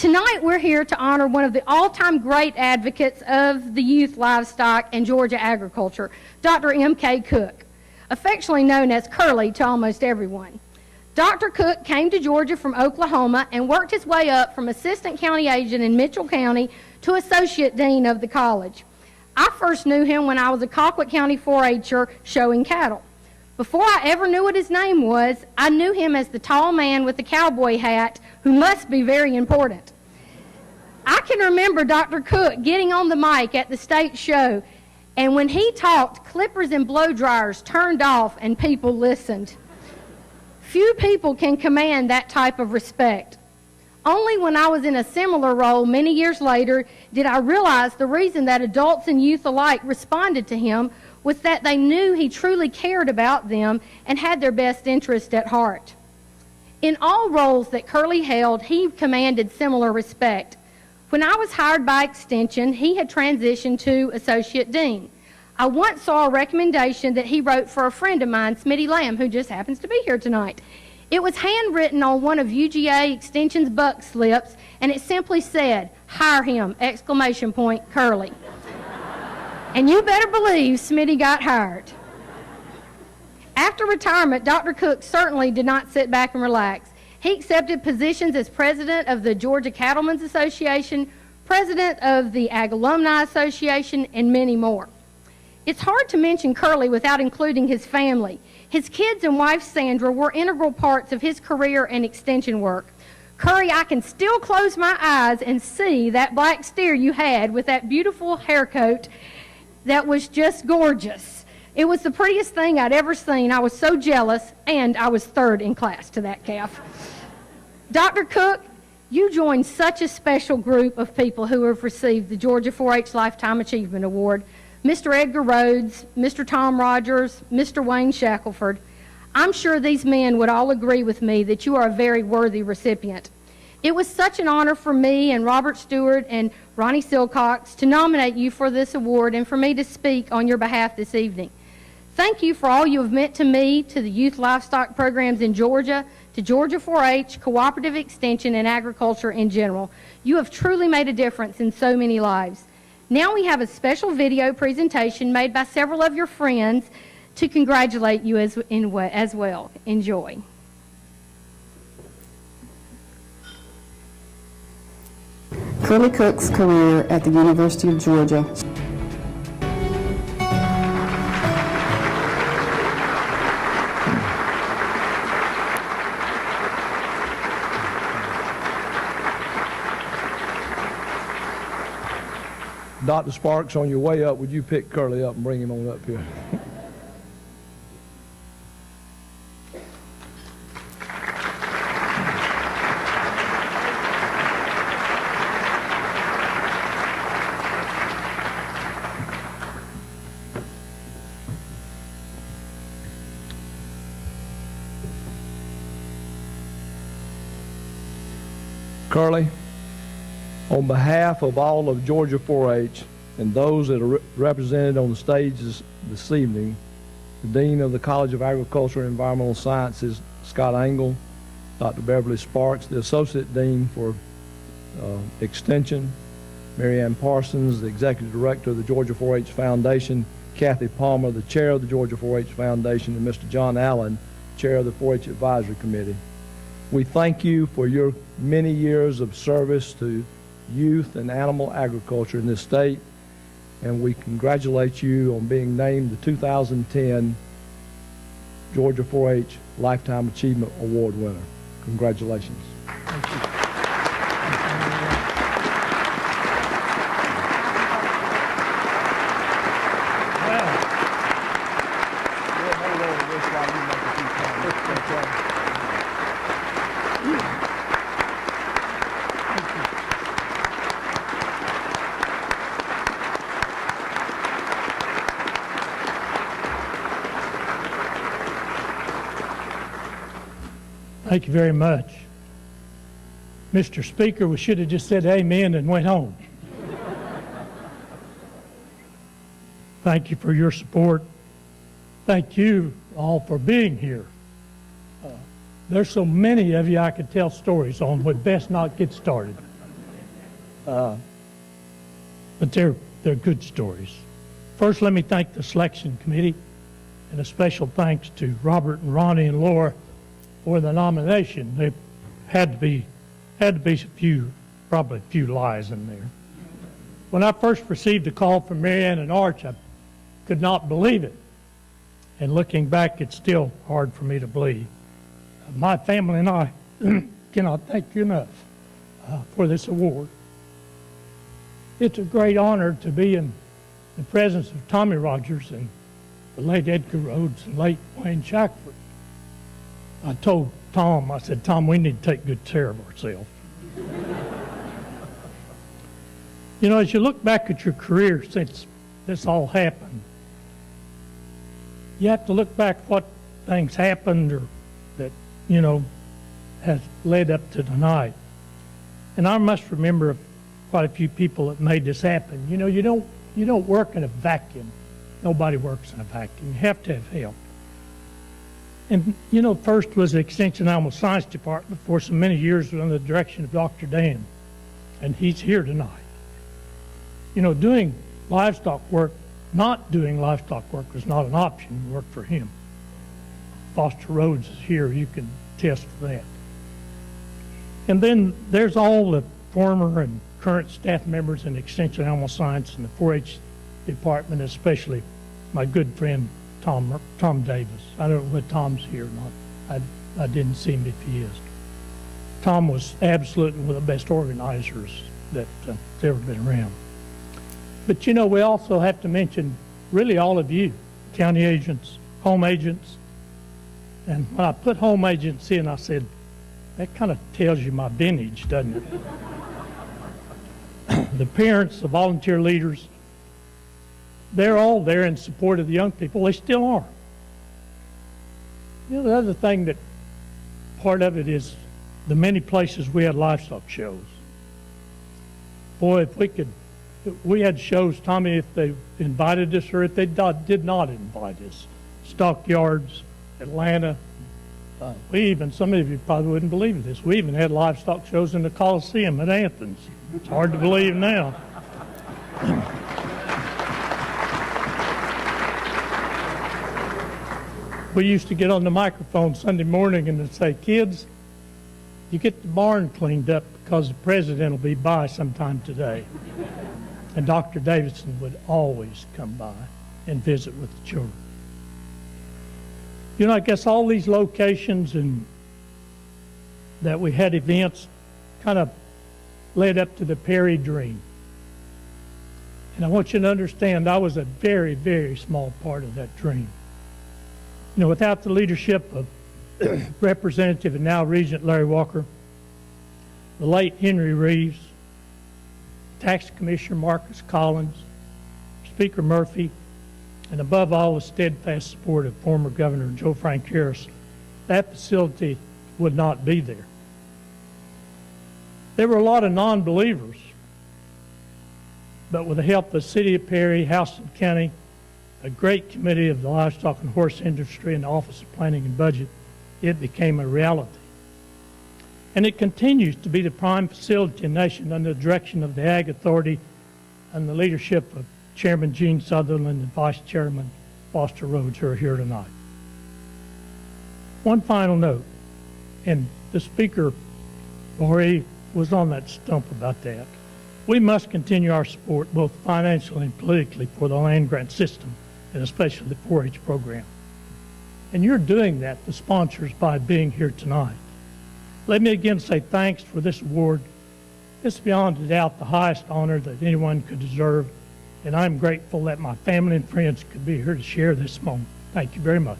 Tonight we're here to honor one of the all-time great advocates of the youth livestock and Georgia agriculture, Dr. M.K. Cook, affectionately known as Curly to almost everyone. Dr. Cook came to Georgia from Oklahoma and worked his way up from assistant county agent in Mitchell County to associate dean of the college. I first knew him when I was a Colquitt County 4-H'er showing cattle. Before I ever knew what his name was, I knew him as the tall man with the cowboy hat who must be very important. I can remember Dr. Cook getting on the mic at the state show, and when he talked, clippers and blow dryers turned off and people listened. Few people can command that type of respect. Only when I was in a similar role many years later did I realize the reason that adults and youth alike responded to him was that they knew he truly cared about them and had their best interest at heart. In all roles that Curly held, he commanded similar respect. When I was hired by Extension, he had transitioned to Associate Dean. I once saw a recommendation that he wrote for a friend of mine, Smitty Lamb, who just happens to be here tonight. It was handwritten on one of UGA Extension's buck slips, and it simply said, "Hire him!" Curly. And you better believe Smitty got hired. After retirement, Dr. Cook certainly did not sit back and relax. He accepted positions as president of the Georgia Cattlemen's Association, president of the Ag Alumni Association, and many more. It's hard to mention Curly without including his family. His kids and wife Sandra were integral parts of his career and extension work. Curly, I can still close my eyes and see that black steer you had with that beautiful hair coat that was just gorgeous. It was the prettiest thing I'd ever seen. I was so jealous, and I was third in class to that calf. Dr. Cook, you joined such a special group of people who have received the Georgia 4-H Lifetime Achievement Award. Mr. Edgar Rhodes, Mr. Tom Rogers, Mr. Wayne Shackelford. I'm sure these men would all agree with me that you are a very worthy recipient. It was such an honor for me and Robert Stewart and Ronnie Silcox to nominate you for this award and for me to speak on your behalf this evening. Thank you for all you have meant to me, to the youth livestock programs in Georgia, to Georgia 4-H, cooperative extension, and agriculture in general. You have truly made a difference in so many lives. Now we have a special video presentation made by several of your friends to congratulate you as well. Enjoy. Curly Cook's career at the University of Georgia. Dr. Sparks, on your way up, would you pick Curly up and bring him on up here? Curly, on behalf of all of Georgia 4-H and those that are represented on the stages this evening, the Dean of the College of Agriculture and Environmental Sciences, Scott Engel, Dr. Beverly Sparks, the Associate Dean for Extension, Mary Ann Parsons, the Executive Director of the Georgia 4-H Foundation, Kathy Palmer, the Chair of the Georgia 4-H Foundation, and Mr. John Allen, Chair of the 4-H Advisory Committee. We thank you for your many years of service to youth and animal agriculture in this state, and we congratulate you on being named the 2010 Georgia 4-H Lifetime Achievement Award winner. Congratulations. Thank you. Thank you very much. Mr. Speaker, we should have just said amen and went home. Thank you for your support. Thank you all for being here. There's so many of you I could tell stories on, but best not get started. But they're good stories. First, let me thank the selection committee, and a special thanks to Robert and Ronnie and Laura for the nomination. There had to be probably a few lies in there. When I first received a call from Marianne and Arch, I could not believe it. And looking back, it's still hard for me to believe. My family and I cannot thank you enough for this award. It's a great honor to be in the presence of Tommy Rogers and the late Edgar Rhodes and late Wayne Shackford. I told Tom, I said, Tom, we need to take good care of ourselves. You know, as you look back at your career since this all happened, you have to look back what things happened or that, you know, has led up to tonight. And I must remember quite a few people that made this happen. You know, you don't work in a vacuum. Nobody works in a vacuum. You have to have help. And, you know, first was the Extension Animal Science Department for so many years under the direction of Dr. Dan. And he's here tonight. You know, doing livestock work, not doing livestock work was not an option. It worked for him. Foster Rhodes is here. You can attest to that. And then there's all the former and current staff members in Extension Animal Science and the 4-H department, especially my good friend Tom Davis. I don't know whether Tom's here or not. I didn't see him if he is. Tom was absolutely one of the best organizers that's ever been around. But you know, we also have to mention really all of you, county agents, home agents. And when I put home agents in, I said, that kind of tells you my vintage, doesn't it? The parents, the volunteer leaders, they're all there in support of the young people. They still are. You know, the other thing that part of it is the many places we had livestock shows. Boy, if we had shows, Tommy, if they invited us or if they did not invite us. Stockyards, Atlanta. Some of you probably wouldn't believe this. We even had livestock shows in the Coliseum at Athens. It's hard to believe now. We used to get on the microphone Sunday morning and say, kids, you get the barn cleaned up because the president will be by sometime today. And Dr. Davidson would always come by and visit with the children. You know, I guess all these locations and that we had events kind of led up to the Perry dream. And I want you to understand I was a very, very small part of that dream. You know, without the leadership of Representative and now Regent Larry Walker, the late Henry Reeves, Tax Commissioner Marcus Collins, Speaker Murphy, and above all the steadfast support of former Governor Joe Frank Harris, that facility would not be there. There were a lot of non-believers, but with the help of the City of Perry, Houston County, a great committee of the livestock and horse industry and the Office of Planning and Budget, it became a reality. And it continues to be the prime facility in the nation under the direction of the Ag Authority and the leadership of Chairman Gene Sutherland and Vice Chairman Foster Rhodes, who are here tonight. One final note, and the Speaker already was on that stump about that. We must continue our support both financially and politically for the land grant system and especially the 4-H program. And you're doing that, the sponsors, by being here tonight. Let me again say thanks for this award. It's beyond a doubt the highest honor that anyone could deserve, and I'm grateful that my family and friends could be here to share this moment. Thank you very much.